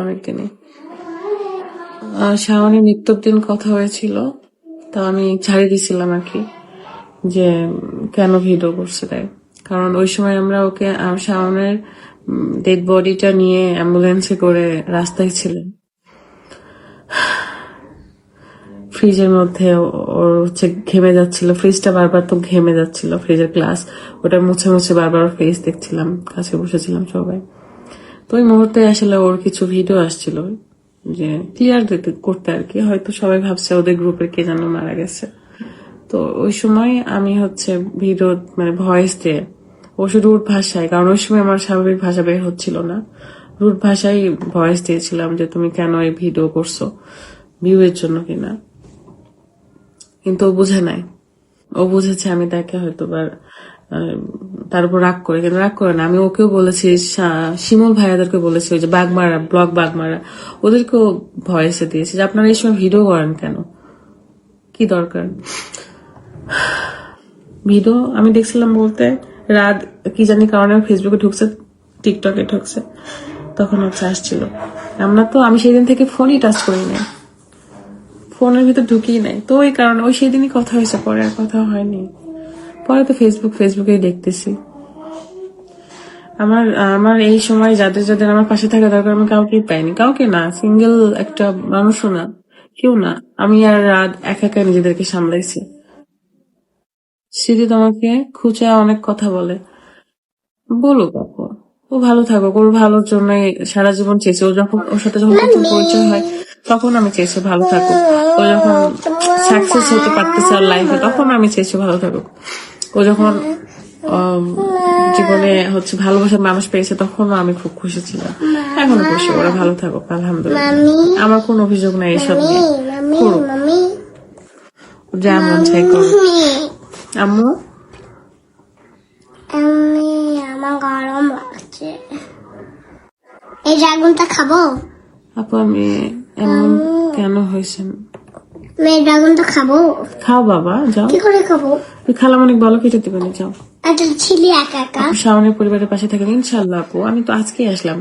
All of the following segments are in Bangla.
অনেকদিনই শাওনের মৃত্যুর দিন কথা হয়েছিল, তা আমি ছাড়িয়ে দিছিলাম আর কি, যে কেন ভিডিও করছে তাই। কারণ ওই সময় আমরা ওকে শাওনের ডেড বডিটা নিয়ে অ্যাম্বুলেন্সে করে রাস্তায় ছিলেন, ফ্রিজের মধ্যে ওর হচ্ছে ঘেমে যাচ্ছিল, ফ্রিজটা বারবার তো ঘেমে যাচ্ছিল, ফ্রিজের গ্লাস ওটা মুছে মুছে বারবার ফেস দেখছিলাম, কাছে বসেছিলাম সবাই। তো ওই মুহূর্তে আসলে ওর কিছু ভিডিও আসছিল যে ক্লিয়ার করতে আর কি, হয়তো সবাই ভাবছে ওদের গ্রুপের কে যেন মারা গেছে। তো ওই সময় আমি হচ্ছে ভিডিও মানে ভয়েস দিয়ে ও শুধু রুট ভাষায়, কারণ ওই সময় আমার স্বাভাবিক ভাষা বের হচ্ছিল না, রুট ভাষায় ভয়েস দিয়েছিলাম যে তুমি কেন এই ভিডিও করছো, ভিউ এর জন্য কিনা। কিন্তু ও বুঝে নাই, ও বুঝেছে আমি তাকে হয়তো তার উপর রাগ করে, কিন্তু রাগ করে না, আমি ওকেও বলেছি, শিমুল ভাইয়াদেরকে বলেছি, ওই যে বাগমারা ব্লগ বাগমারা ওদেরকেও ভয়েসে দিয়েছি যে আপনারা এই সময় ভিডিও করেন কেন, কি দরকার ভিডিও। আমি দেখছিলাম বলতে রাত কি জানি কারণে ফেসবুকে ঢুকছে, টিকটকে ঢুকছে, তখন হচ্ছে আসছিল। আমি সেই দিন থেকে ফোনই টাচ করি নাই, ফোনের ভিতর ঢুকিয়ে নাই, তো ওই কারণে ওই সেদিনই কথা হয়েছে, পরে আর কথা হয়নি। পরে তো ফেসবুকেই দেখতেছি। আমার এই সময় যাদের যাদের আমার পাশে থাকা দরকার আমি কাউকেই পাইনি, কাউকে না, সিঙ্গেল একটা মানুষও না, কেউ না। আমি আর রাত একা একা নিজেদেরকে সামলাইছি। স্মৃতি তোমাকে খুঁজে অনেক কথা বলে, বলুক আপু, ও ভালো থাকুক, ওর ভালোর জন্য সারা জীবন চেয়েছে। ওর সাথে যখন প্রথম পরিচয় হয় তখন আমি চেয়েছি ভালো থাকুক, ও যখন সাকসেস হতে পারতেছে ওর লাইফে তখন আমি চেয়েছি ভালো থাকুক, ও যখন জীবনে হচ্ছে ভালোবাসার মানুষ পেয়েছে তখনও আমি খুব খুশি ছিলাম, এখনো খুশি, ওরা ভালো থাকুক আলহামদুলিল্লাহ, আমার কোন অভিযোগ নাই এইসব নিয়ে। করুক যা মন চাই করুক। আম্মু আমার গরম লাগছে, এই ড্রাগনটা খাবো? আপু আমি এমন কেন হয়েছে, এই ড্রাগনটা খাবো? খাও বাবা, যাও। কি করে খাবো? খালামণিক বলো কেটে দিবেন, যাও। আচ্ছা ছিলি একা একা? শাওনের পরিবারের পাশে থাকেন ইনশাল্লাহ আপু। আমি তো আজকে আসলাম,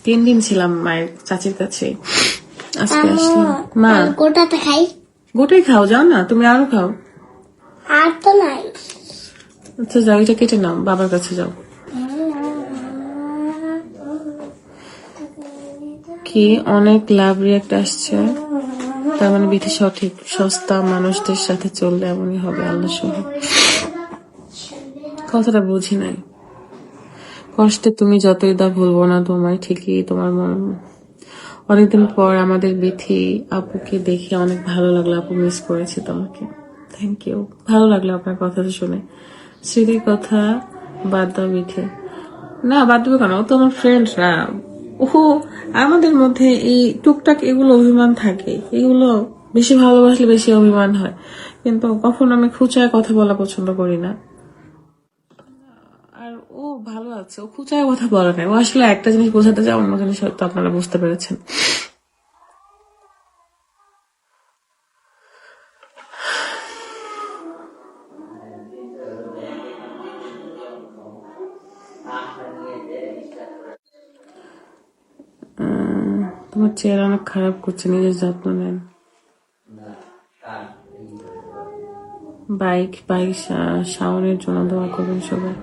3 দিন ছিলাম মায়ের চাচির কাছে, আজকে আসলাম। মা গোটাতে খাই? গোটাই খাও, যাও না, তুমি আরো খাও। আর তো নাই। আচ্ছা যাও, এটা কেটে নাও, বাবার কাছে যাও। কি অনেক লাভ রিয়াক্ট আসছে, তার মানে বিধি সঠিক, সস্তা মানুষদের সাথে চললে এমনই হবে, আল্লাহ সহ। কথাটা বুঝি নাই, কষ্টে তুমি যতই দা ভুলবো না তোমায়, ঠিকই তোমার মন। অনেকদিন পর আমাদের বিথি আপুকে দেখে অনেক ভালো লাগলো, আপু মিস করেছি তোমাকে, থ্যাংক ইউ, ভালো লাগলো আপনার কথা শুনে। স্মৃতির কথা বাদ দাও বিথি, না বাদ দেবো কেন, ও তো আমার ফ্রেন্ড না। ওহো, আমাদের মধ্যে এই টুকটাক এগুলো অভিমান থাকে, এগুলো বেশি ভালোবাসলে বেশি অভিমান হয়, কিন্তু কখনো আমি খুচায় কথা বলা পছন্দ করি না। আর ও ভালো আছে, ও খুচায় কথা বলে না, ও আসলে একটা জিনিস বোঝাতে চায়, অন্য জিনিস হয়তো আপনারা বুঝতে পেরেছেন। তোমার চেহারা অনেক খারাপ করছে, নিজের যত্ন নেন। বাইক শাওনের জন্য দোয়া করবেন সবাই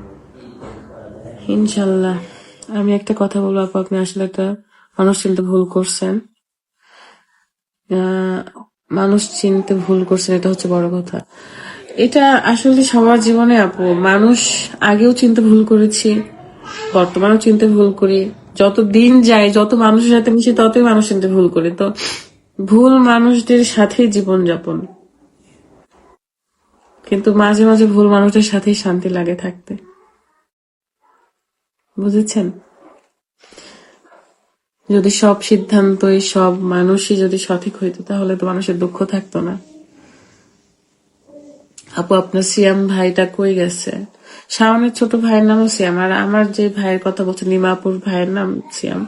ইনশাল্লাহ। আমি একটা কথা বলবো আপু, আপনি আসলে একটা মানুষ চিনতে ভুল করছেন, এটা হচ্ছে বড় কথা। এটা আসলে সবার জীবনে আপু, মানুষ আগেও চিনতে ভুল করেছি, বর্তমানেও চিনতে ভুল করি, যত দিন যায় যত মানুষের সাথে মিশি ততই মানুষ চিনতে ভুল করি, তো ভুল মানুষদের সাথে জীবন যাপন, কিন্তু মাঝে মাঝে ভুল মানুষদের সাথেই শান্তি লাগে থাকতে, বুঝেছেন? যদি সব সিদ্ধান্তই সব মানুষই যদি সঠিক হইতো তাহলে তো মানুষের দুঃখ থাকতো না। আপু আপনার সিয়াম ভাইটা কই গেছে? শাওনের ছোট ভাইয়ের নামও সিয়াম, আর আমার যে ভাইয়ের কথা বলছেন নিমাপুর ভাইয়ের নাম সিয়াম।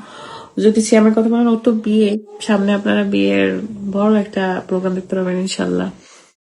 যদি সিয়ামের কথা বলেন, ও তো বিয়ে সামনে, আপনারা বিয়ের বড় একটা প্রোগ্রাম দেখতে পাবেন ইনশাল্লাহ।